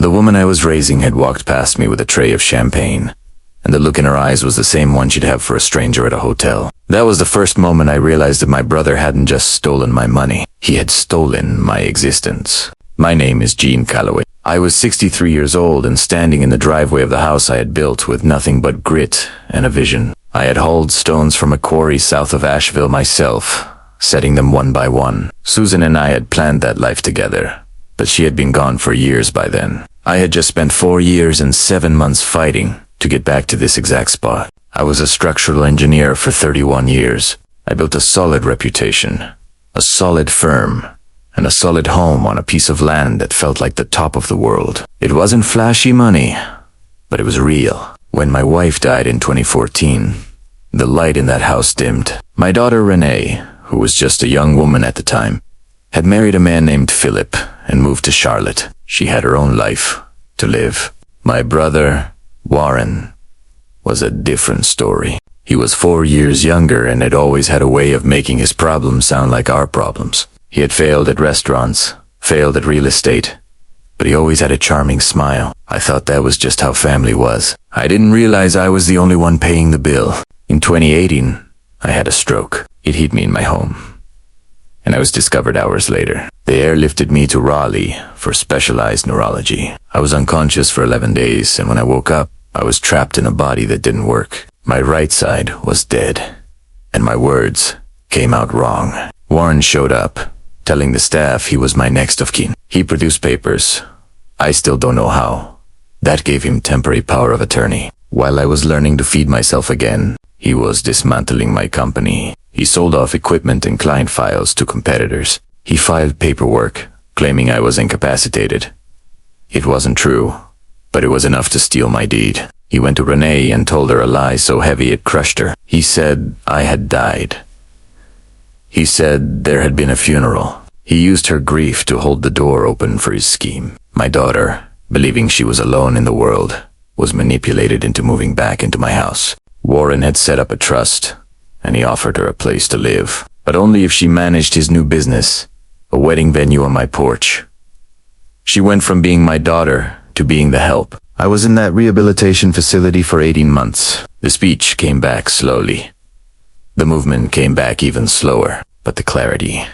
The woman I was raising had walked past me with a tray of champagne, and the look in her eyes was the same one she'd have for a stranger at a hotel. That was the first moment I realized that my brother hadn't just stolen my money. He had stolen my existence. My name is Gene Calloway. I was 63 years old and standing in the driveway of the house I had built with nothing but grit and a vision. I had hauled stones from a quarry south of Asheville myself, setting them one by one. Susan and I had planned that life together, but she had been gone for years by then. I had just spent 4 years and 7 months fighting to get back to this exact spot. I was a structural engineer for 31 years. I built a solid reputation, a solid firm, and a solid home on a piece of land that felt like the top of the world. It wasn't flashy money, but it was real. When my wife died in 2014, the light in that house dimmed. My daughter Renee, who was just a young woman at the time, had married a man named Philip and moved to Charlotte. She had her own life to live. My brother, Warren, was a different story. He was 4 years younger and had always had a way of making his problems sound like our problems. He had failed at restaurants, failed at real estate, but he always had a charming smile. I thought that was just how family was. I didn't realize I was the only one paying the bill. In 2018, I had a stroke. It hit me in my home, and I was discovered hours later. They airlifted me to Raleigh for specialized neurology. I was unconscious for 11 days, and when I woke up, I was trapped in a body that didn't work. My right side was dead, and my words came out wrong. Warren showed up, telling the staff he was my next of kin. He produced papers. I still don't know how. That gave him temporary power of attorney. While I was learning to feed myself again, he was dismantling my company. He sold off equipment and client files to competitors. He filed paperwork, claiming I was incapacitated. It wasn't true, but it was enough to steal my deed. He went to Renee and told her a lie so heavy it crushed her. He said I had died. He said there had been a funeral. He used her grief to hold the door open for his scheme. My daughter, believing she was alone in the world, was manipulated into moving back into my house. Warren had set up a trust, and he offered her a place to live, but only if she managed his new business, a wedding venue on my porch. She went from being my daughter to being the help. I was in that rehabilitation facility for 18 months. The speech came back slowly. The movement came back even slower, but the clarity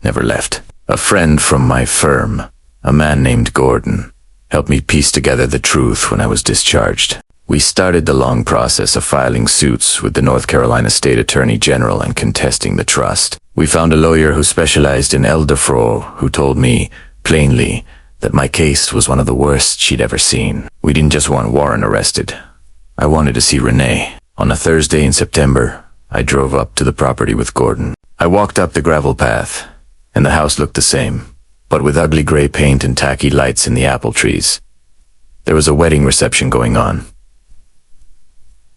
never left. A friend from my firm, a man named Gordon, helped me piece together the truth when I was discharged. We started the long process of filing suits with the North Carolina State Attorney General and contesting the trust. We found a lawyer who specialized in elder fraud who told me, plainly, that my case was one of the worst she'd ever seen. We didn't just want Warren arrested. I wanted to see Renee. On a Thursday in September, I drove up to the property with Gordon. I walked up the gravel path, and the house looked the same, but with ugly gray paint and tacky lights in the apple trees. There was a wedding reception going on.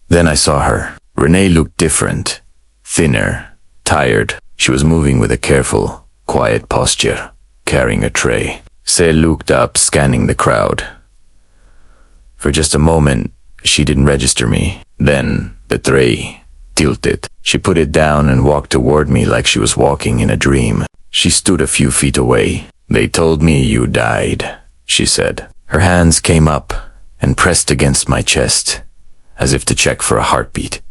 Then I saw her. Renee looked different, thinner, tired. She was moving with a careful, quiet posture, carrying a tray. Say looked up, scanning the crowd. For just a moment, she didn't register me. Then, the tray tilted. She put it down and walked toward me like she was walking in a dream. She stood a few feet away. "They told me you died," she said. Her hands came up and pressed against my chest, as if to check for a heartbeat.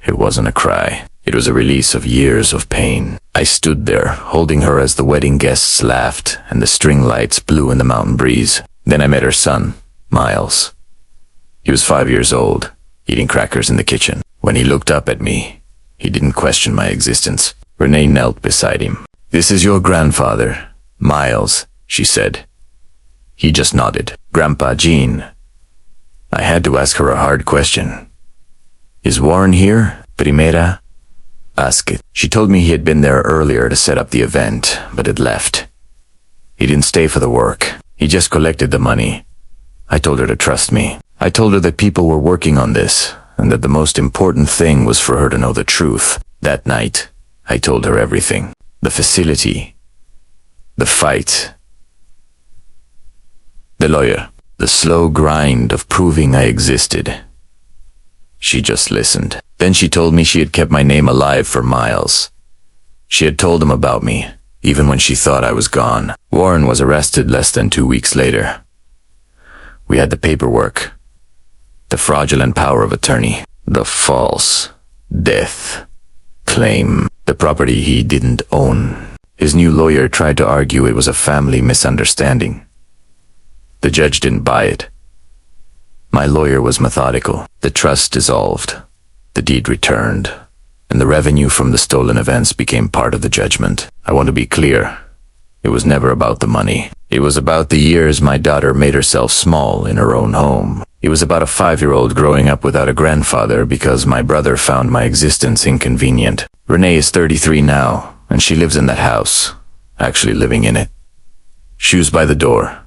It wasn't a cry. It was a release of years of pain. I stood there, holding her as the wedding guests laughed and the string lights blew in the mountain breeze. Then I met her son, Miles. He was 5 years old, eating crackers in the kitchen. When he looked up at me, he didn't question my existence. Renee knelt beside him. "This is your grandfather, Miles," she said. He just nodded. "Grandpa Gene." I had to ask her a hard question. "Is Warren here, Primera?" "Ask it." She told me he had been there earlier to set up the event, but had left. He didn't stay for the work. He just collected the money. I told her to trust me. I told her that people were working on this, and that the most important thing was for her to know the truth. That night, I told her everything. The facility. The fight. The lawyer. The slow grind of proving I existed. She just listened. Then she told me she had kept my name alive for Miles. She had told him about me, even when she thought I was gone. Warren was arrested less than 2 weeks later. We had the paperwork, the fraudulent power of attorney, the false death claim, the property he didn't own. His new lawyer tried to argue it was a family misunderstanding. The judge didn't buy it. My lawyer was methodical. The trust dissolved, the deed returned, and the revenue from the stolen events became part of the judgment. I want to be clear. It was never about the money. It was about the years my daughter made herself small in her own home. It was about a 5-year-old growing up without a grandfather because my brother found my existence inconvenient. Renee is 33 now, and she lives in that house, actually living in it. Shoes by the door.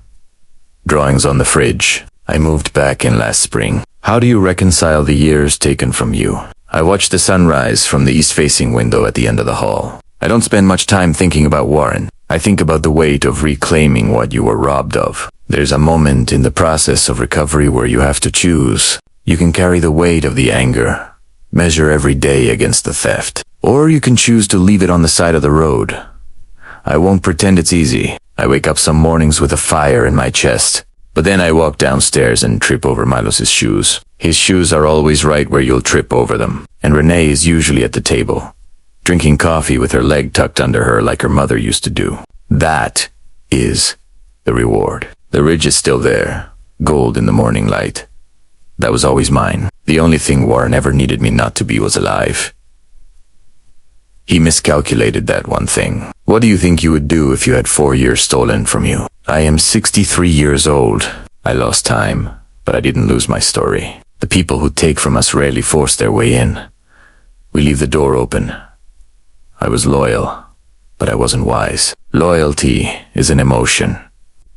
Drawings on the fridge. I moved back in last spring. How do you reconcile the years taken from you? I watch the sunrise from the east-facing window at the end of the hall. I don't spend much time thinking about Warren. I think about the weight of reclaiming what you were robbed of. There's a moment in the process of recovery where you have to choose. You can carry the weight of the anger, measure every day against the theft, or you can choose to leave it on the side of the road. I won't pretend it's easy. I wake up some mornings with a fire in my chest, but then I walk downstairs and trip over Milos's shoes. His shoes are always right where you'll trip over them, and Renee is usually at the table, drinking coffee with her leg tucked under her like her mother used to do. That is the reward. The ridge is still there, gold in the morning light. That was always mine. The only thing Warren ever needed me not to be was alive. He miscalculated that one thing. What do you think you would do if you had 4 years stolen from you? I am 63 years old. I lost time, but I didn't lose my story. The people who take from us rarely force their way in. We leave the door open. I was loyal, but I wasn't wise. Loyalty is an emotion.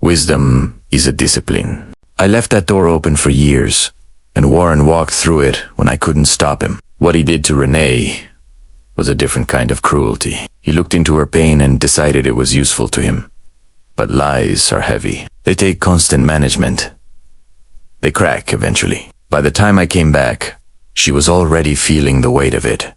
Wisdom is a discipline. I left that door open for years, and Warren walked through it when I couldn't stop him. What he did to Renee was a different kind of cruelty. He looked into her pain and decided it was useful to him. But lies are heavy. They take constant management. They crack eventually. By the time I came back, she was already feeling the weight of it.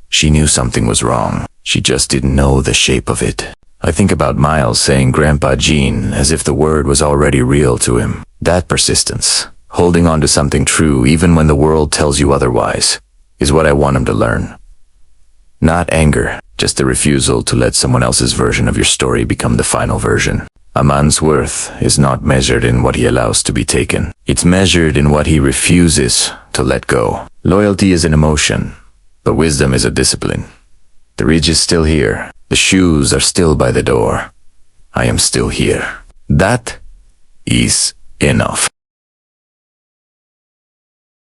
She knew something was wrong. She just didn't know the shape of it. I think about Miles saying Grandpa Gene as if the word was already real to him. That persistence, holding on to something true even when the world tells you otherwise, is what I want him to learn. Not anger, just the refusal to let someone else's version of your story become the final version. A man's worth is not measured in what he allows to be taken. It's measured in what he refuses to let go. Loyalty is an emotion, but wisdom is a discipline. The ridge is still here. The shoes are still by the door. I am still here. That is enough.